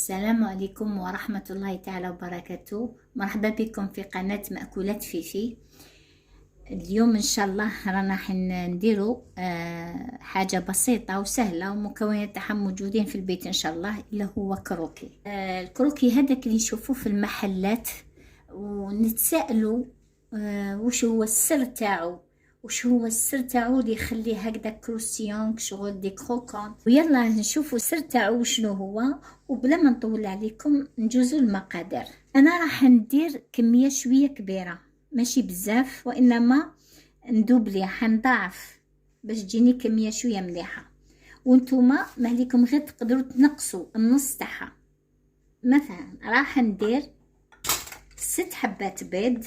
السلام عليكم ورحمة الله تعالى وبركاته. مرحبا بكم في قناة مأكولات فيفي. اليوم إن شاء الله رانا حنديرو حاجة بسيطة وسهلة ومكونات تاعها موجودين في البيت إن شاء الله، اللي هو كروكي. الكروكي هذاك اللي نشوفوه في المحلات ونتسائلوا وش هو السر تاعو، وش هو السر تاعو اللي يخليه هكذا كروسيون شغل دي كروكون. ويلا نشوفوا السر تاعو شنو هو، وبلا ما نطول عليكم نجوزوا المقادير. انا راح ندير كميه شويه كبيره، ماشي بزاف، وانما ندوبلي حنضاعف باش تجيني كميه شويه مليحه. وانتوما ماليكم غير تقدروا تنقصوا النص تاعها. مثلا راح ندير 6 حبات بيض،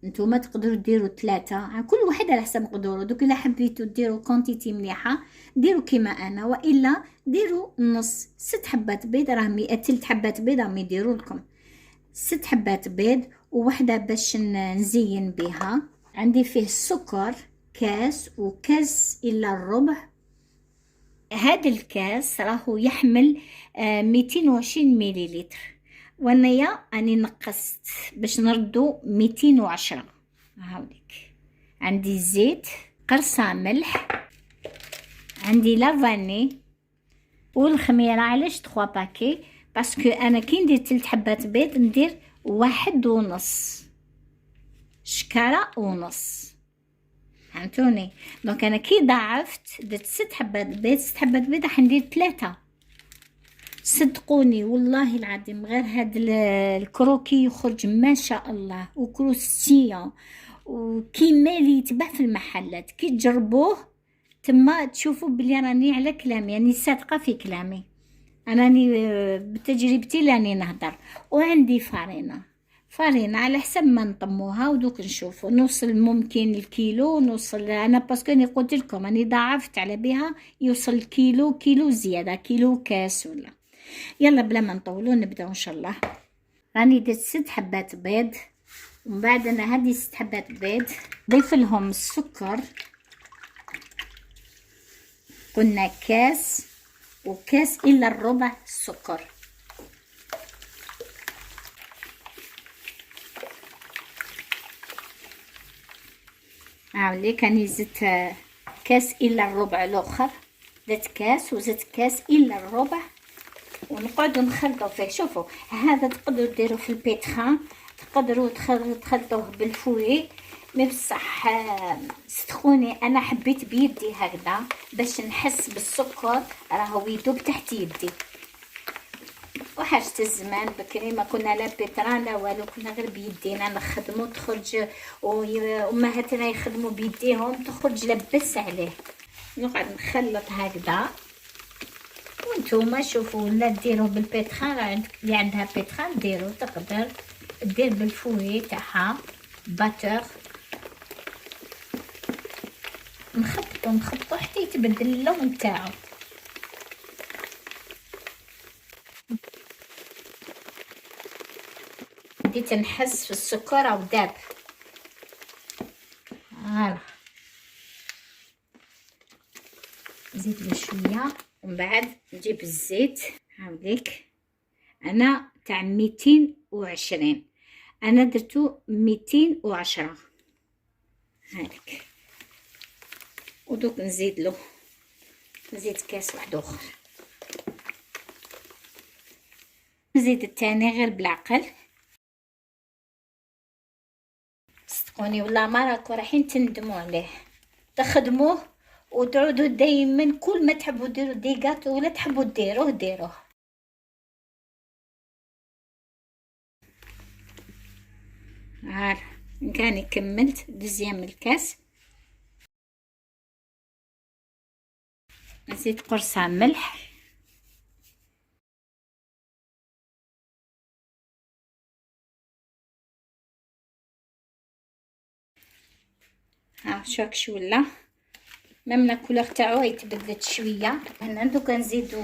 نتوما تقدروا ديروا 3، كل واحد على حسب مقدوره. دوك الا حبيتوا ديروا كونتيتي مليحه ديروا كيما انا، والا ديروا نص. 6 حبات بيض راه 100 تلت حبات بيض راهم يديروا لكم 6 حبات بيض. ووحده باش نزين بها، عندي فيه السكر كاس وكاس الا الربع. هذا الكاس راهو يحمل 220 مليلتر، وانايا اني نقصت باش نردو 210. هاوليك عندي زيت، قرصه ملح، عندي لافاني والخميره. علاش 3 باكي؟ باسكو انا كي ندير 3 حبات بيض ندير 1.5 شكاره ونص، فهمتوني؟ دونك انا كي ضاعفت درت 6 حبات بيض. 6 حبات بيض راح ندير 3. صدقوني والله العظيم غير هاد الكروكي يخرج ما شاء الله وكروسيون وكيما اللي يتباع في المحلات. كي تجربوه تما تشوفوا بلي راني على كلامي، يعني صادقه في كلامي، انني بتجربتي لاني نهضر. وعندي فارينه على حسب ما نطموها. ودوك نشوفوا نوصل ممكن الكيلو، نوصل انا باسكو اني قلت لكم اني ضاعفت على بها، يوصل كيلو زياده، كيلو كاس ولا. يلا بلا ما نطولوا نبداو ان شاء الله. راني درت 6 حبات بيض، ومن بعد انا هذه 6 حبات بيض ضيف لهم السكر. قلنا كاس وكاس الا الربع السكر. هاوليك راني زدت كاس الا الربع الاخر، زدت كاس وزدت كاس الا الربع، ونقعدوا نخلطوا فيه. شوفوا هذا تقدروا ديروا في البيتخان، تقدروا تخلطوه بالفوي، مي بصح صدقوني انا حبيت بيدي هكذا باش نحس بالسكر راهو يذوب تحت يدي. وحاجة الزمان بكري ما كنا لا بيتران لا والو، كنا غير بيدينا نخدموا تخرج، وامهاتنا يخدموا بيديهم تخرج لبس عليه. نقعد نخلط هكذا. وانتوما شوفوا ولا ديروه بالبيتخان، عندك اللي عندها بيتخان ديرو، تقدر دير بالفوي تاعها باتر. نخبطو حتى يتبدل اللون تاعو. بديت نحس في السكر او داب. هالا نزيد له شويه، ومن بعد نجيب الزيت. هاوليك انا تاع 220، انا درتو 210. هاك ودوك نزيد كاس واحد اخر. نزيد الثاني غير بالعقل. صدقوني والله ما راكو رايحين تندموا عليه، تخدموه وتعودوا دايما كل ما تحبوا ديروا ديغات ولا تحبوا ديروه. هالا كاني كملت دوزيام الكاس. نزيد قرصه ملح، ها شوك شو ولا ميم لا كولور تاعو يتبدلت شويه. هنا دوكا نزيدو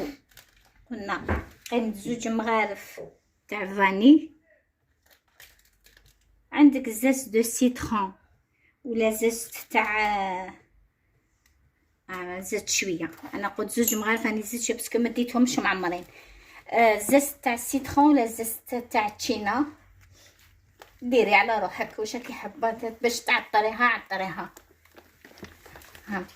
قلنا غير 2 مغارف تاع فاني. عندك زاز دو سيترون ولا زاز تاع زدت شويه، انا قلت 2 مغارف راني زدت باسكو ما ديتهمش معمرين. زست تاع السيترون ولا زست تاع التشينا، ديري على روحك واش راكي حابه باش تعطريها عطريها. هاك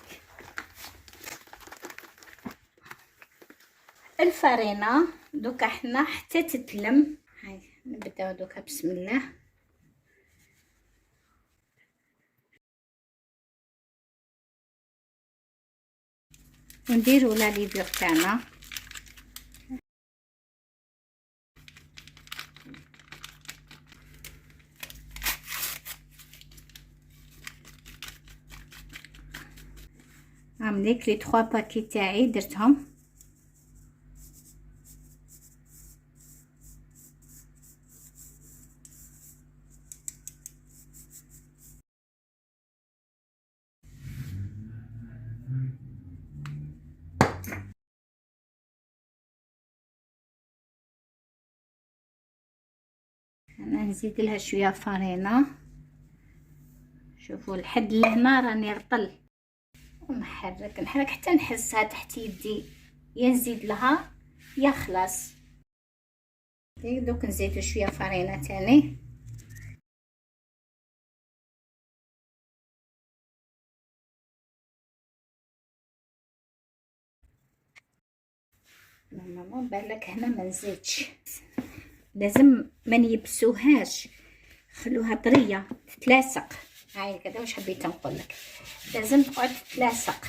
الفرينه دوكا حنا حتى تتلم. هاي نبداو دوكا بسم الله. ونديرو لا ليفور تاعنا. عمليك لي 3 باكي تاعي درتهم. انا نزيد لها شويه فرينه. شوفوا لحد لهنا راني رطل، ونحرك حتى نحسها تحت يدي، يا نزيد لها يا خلاص. دوك نزيدو شويه فرينه تاني. ماما بالك هنا ما نزيدش، لازم ما نيبسوهاش، خلوها طريه تتلاصق. هاي كذا واش حبيت نقول لك، لازم تقعد تتلاصق.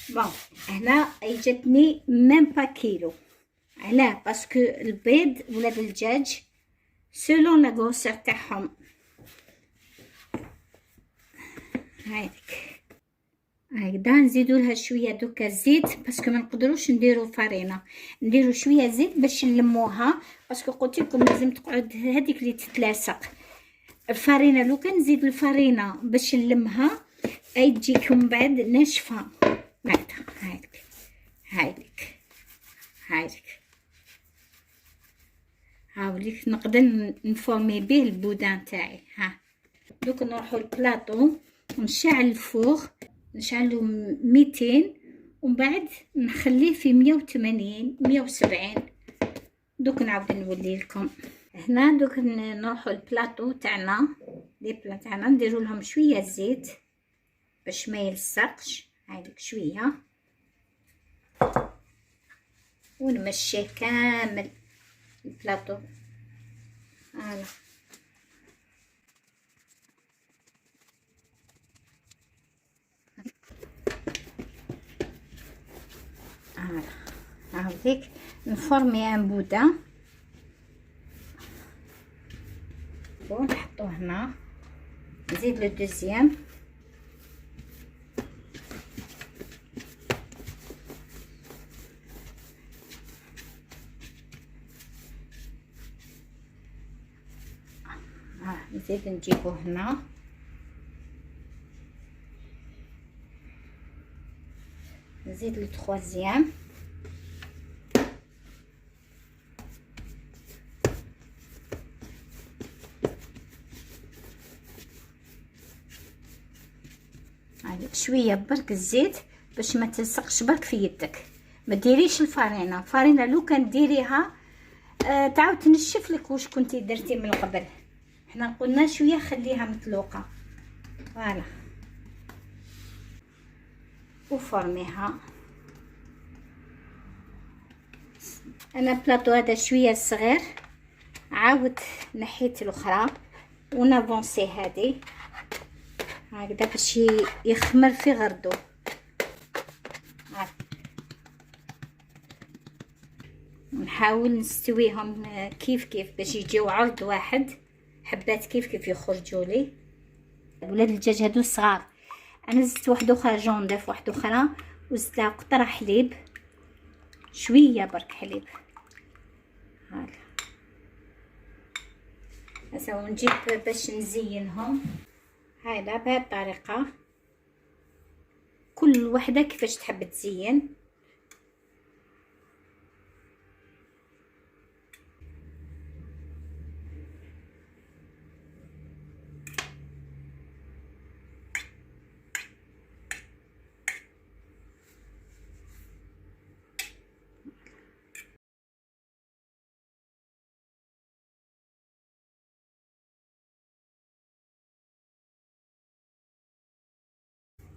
بون هنا جاتني ميم با كيلو. علاه؟ باسكو البيض ولاد الدجاج سولون لا غوسير تاعهم. هايك هكذا نزيدو لها شويه دوكا زيت، باسكو ما نقدروش نديرو فرينه، نديرو شويه زيت باش نلموها، باسكو قلت لكم لازم تقعد هذيك اللي تتلاصق. الفرينه لو كان نزيد الفرينه باش نلمها اي تجيكم بعد ناشفه. هايك هايك هايك هاوليك نقدر نفورمي به البودان تاعي. ها دوك نروحو البلاطو ونشعل الفوغ، نشعلو 200 ومن بعد نخليه في 180 170. دوك نعاود نولي لكم. هنا دوك نروحو البلاطو تاعنا، لي بلا تاعنا نديرو لهم شويه زيت باش ما يلصقش. هايلك شويه ونمشيه كامل البلاطو. هلا هاهيك نفورمي ان بودا ونحطوه هنا. نزيد لو دوزيام. نزيد نجيبو هنا. نزيد لو تروازيام. شويه برك الزيت باش ما تلصقش برك في يدك. ما ديريش الفرينه لو كان ديريها تعاود تنشف لك واش كنتي درتي من قبل. حنا قلنا شويه خليها مطلوقه. فوالا وفرميها. انا بلاطو هذا شويه صغير، عاود نحيت الاخرى ونافونسي هذه هكذا باش يخمر في غردو. نحاول نستويهم كيف كيف باش يجيو عرض واحد، حبات كيف كيف يخرجوا لي. ولاد الدجاج هادو صغار. انا زدت واحده اخرى جونديف، واحده اخرى وزدت لها قطره حليب، شويه برك حليب. هاكا هسه نجيب باش نزينهم. هايلا بهذه الطريقه، كل وحده كيفاش تحب تزين.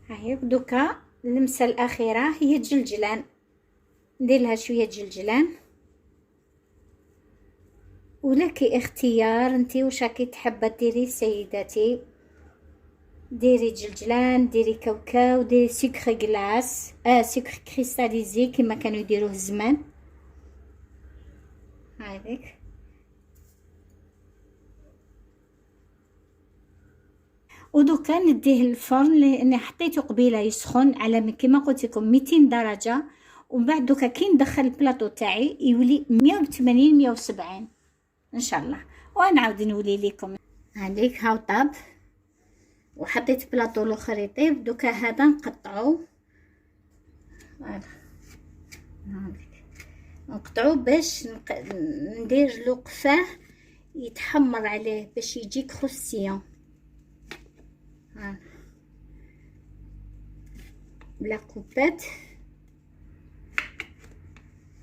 هاهي. دوكا اللمسه الاخيره هي الجلجلان، ندير لها شويه جلجلان، ولك اختيار انتي واش راكي حابه ديري سيداتي. ديري جلجلان، ديري كاوكاو، ديري سكر غلاس، سكر كريستاليزي كما كانوا يديروه زمان. هذيك. ودوكا نديه للفرن لاني حطيته قبيله يسخن على كما قلت لكم 200 درجه، ومن بعد دوكا كي ندخل البلاطو تاعي يولي 180 170 ان شاء الله، ونعاود نولي لكم. هذيك هاو طاب، وحطيت بلاطو الاخر يطيب. دوكا هذا نقطعو، هذيك نقطعو باش ندير له قفاه يتحمر عليه باش يجيك خصيان. بلا كوبات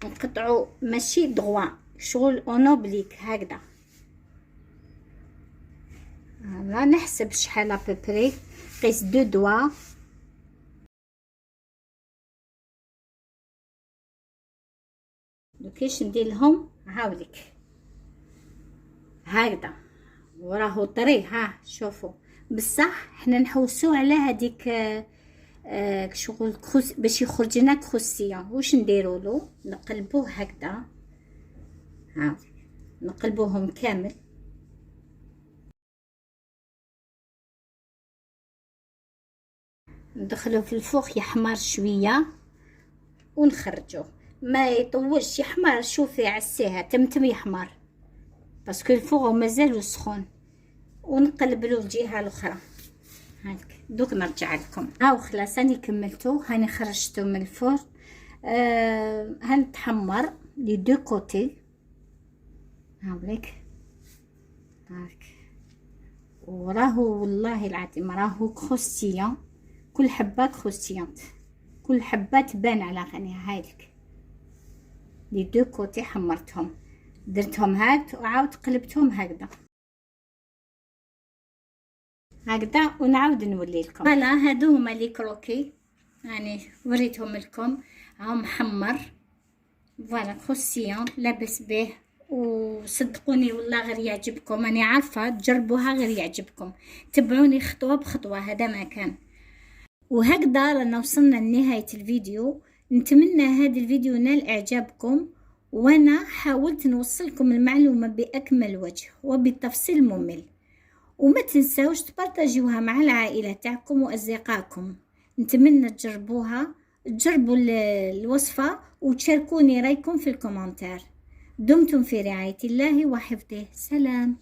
نقطعو ماشي دغوا، شغل اونوبليك هكذا. لا نحسب شحال ابوبري، قيس 2 دوا. دوكاش ندير لهم هاوليك هكذا، وراهو طري. ها شوفوا، بصح حنا نحوسو على هذيك شغل باش يخرج لنا كروسيون. واش نديرو له؟ نقلبوه هكذا، ها نقلبوهم كامل. ندخلوه في الفوق يحمر شويه ونخرجوه. ما يطولش يحمر، شوفي عسيها تمتم يحمر باسكو الفوق مازال سخون. ونقلب له الجهه الاخرى هاك. دوك نرجع لكم. هاو خلاص راني كملتو، هاني خرجته من الفرن. هاني تحمر لي دو كوتي هاوليك هاك. وراهو والله العظيم راهو كروستيون، كل حبه كروستيونت، كل حبه تبان على غنيها. هايلك لي دو كوتي حمرتهم، درتهم هاك وعاود قلبتهم هكذا هكذا. ونعاود نولي لكم. فوالا هادو هما لي كروكي، يعني وريتهم لكم. ها محمر فوالا كروسيون لاباس به، وصدقوني والله غير يعجبكم. انا عارفه تجربوها غير يعجبكم، تبعوني خطوه بخطوه. هذا ما كان. وهكذا رانا وصلنا لنهايه الفيديو. نتمنى هذا الفيديو نال اعجابكم، وانا حاولت نوصلكم المعلومه باكمل وجه وبتفصيل ممل. وما تنساوش تبارطاجيوها مع العائله تاعكم واصدقائكم. نتمنى تجربوها، تجربوا الوصفه وتشاركوني رايكم في الكومنتار. دمتم في رعايه الله وحفظه. سلام.